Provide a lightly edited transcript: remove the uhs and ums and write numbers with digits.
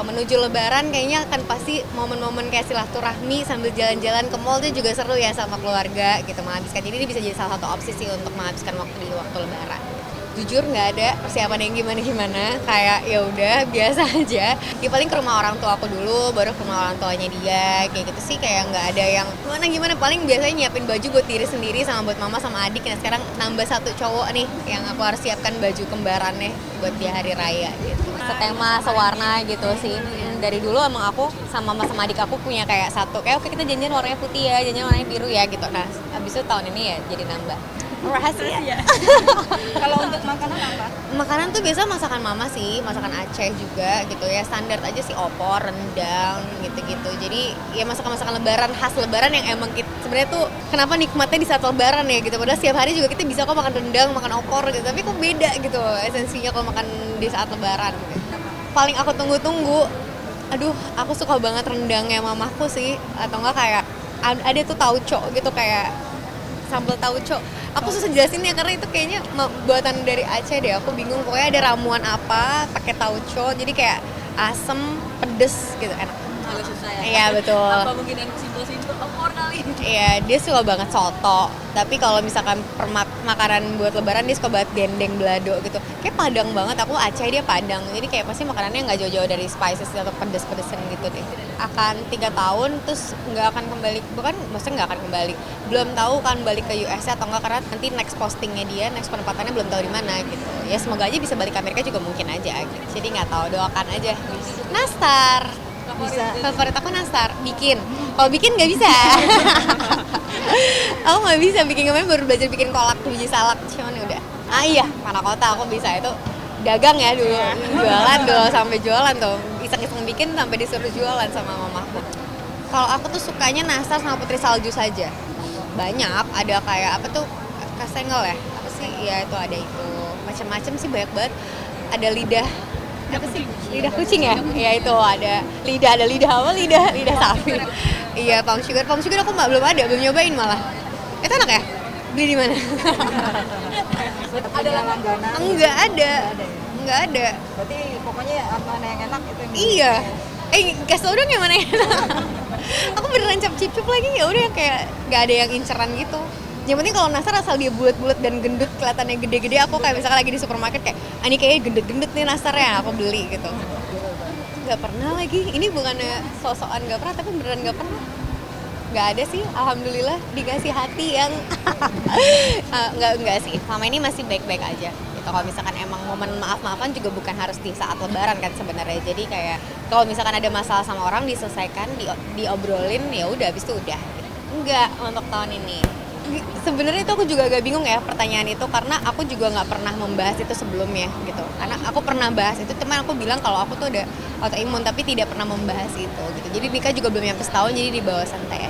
menuju lebaran kayaknya akan pasti momen-momen kayak silaturahmi sambil jalan-jalan ke mall itu juga seru ya sama keluarga gitu menghabiskan. Jadi ini bisa jadi salah satu opsi sih untuk menghabiskan waktu di waktu lebaran. Jujur nggak ada persiapan yang gimana-gimana, kayak ya udah biasa aja. Ya paling ke rumah orang tua aku dulu, baru ke rumah orang tuanya dia, kayak gitu sih. Kayak nggak ada yang gimana, paling biasanya nyiapin baju buat diri sendiri sama buat mama sama adik. Nah sekarang nambah satu cowok nih yang aku harus siapkan baju kembarannya buat dia hari raya gitu. Setema, sewarna gitu sih. Dari dulu emang aku sama mama sama adik aku punya kayak satu, kayak oke kita janjian warnanya putih ya, janjian warnanya biru ya gitu. Nah abis itu tahun ini ya jadi nambah rahasia. Kalau untuk makanan apa? Makanan tuh biasa masakan mama sih, masakan Aceh juga gitu ya, standar aja sih, opor, rendang gitu-gitu. Jadi ya masakan-masakan lebaran, khas lebaran yang emang sebenarnya tuh kenapa nikmatnya di saat lebaran ya gitu. Padahal setiap hari juga kita bisa kok makan rendang, makan opor gitu, tapi kok beda gitu esensinya kalau makan di saat lebaran gitu. Paling aku tunggu-tunggu, aduh aku suka banget rendangnya mamaku sih, atau enggak kayak ada tuh tauco gitu, kayak sambal tauco. Aku susah jelasinnya karena itu kayaknya buatan dari Aceh deh, aku bingung. Pokoknya ada ramuan apa pakai tauco, jadi kayak asem, pedes gitu, enak. Agak susah ya? Iya betul. Apa mungkin yang simpel-simpel, opor kali? Iya, dia suka banget soto. Tapi kalau misalkan makanan buat lebaran dia suka banget dendeng balado gitu. Kayak Padang banget, aku Aceh dia Padang. Jadi kayak pasti makanannya nggak jauh-jauh dari spices atau pedes-pedesan gitu deh. Akan 3 tahun terus nggak akan kembali, bukan maksudnya nggak akan kembali. Belum tahu kan balik ke US atau enggak, karena nanti next postingnya dia, next penempatannya belum tahu di mana gitu. Ya semoga aja bisa balik ke Amerika juga mungkin aja gitu. Jadi nggak tahu, doakan aja. Nastar. Favorit aku nastar, bikin. Kalau bikin nggak bisa. Aku nggak bisa bikin, kemarin baru belajar bikin kolak biji salak, cuman udah. Ah iya, mana kota aku bisa itu dagang ya dulu, jualan dulu sampai jualan tuh, iseng-iseng bikin sampai disuruh jualan sama mamaku. Kalau aku tuh sukanya nastar sama putri salju saja. Banyak, ada kayak apa tuh kastengel ya, apa sih? Ya itu ada itu, macam-macam sih banyak banget. Ada lidah apa sih, lidah kucing ya? Ya itu ada lidah apa, lidah sapi. Iya, palm sugar aku belum belum nyobain malah. Itu enak ya? Beli di mana? Ada langganan? Enggak ada. Berarti pokoknya mana yang enak itu yang Iya. Kasih tau dong yang mana yang enak. Aku beneran cap-cip lagi, ya udah kayak nggak ada yang inceran gitu. Yang penting kalau nastar asal dia bulat-bulat dan gendut, kelihatannya gede-gede, aku kayak misalkan lagi di supermarket kayak ini kayaknya gendut-gendut nih nastarnya, aku beli gitu. Nggak pernah lagi, ini bukannya sok-sokan nggak pernah, tapi beneran nggak pernah. Nggak ada sih, alhamdulillah dikasih hati yang nggak sih, selama ini masih baik-baik aja gitu. Kalau misalkan emang momen maaf-maafan juga bukan harus di saat lebaran kan sebenarnya, jadi kayak kalau misalkan ada masalah sama orang diselesaikan, diobrolin, ya udah habis itu udah gitu. Enggak untuk tahun ini. Sebenarnya itu aku juga agak bingung ya pertanyaan itu, karena aku juga nggak pernah membahas itu sebelumnya gitu. Karena aku pernah bahas itu, teman aku bilang kalau aku tuh ada autoimun tapi tidak pernah membahas itu gitu. Jadi nikah juga belum nyampe setahun, jadi dibawa santai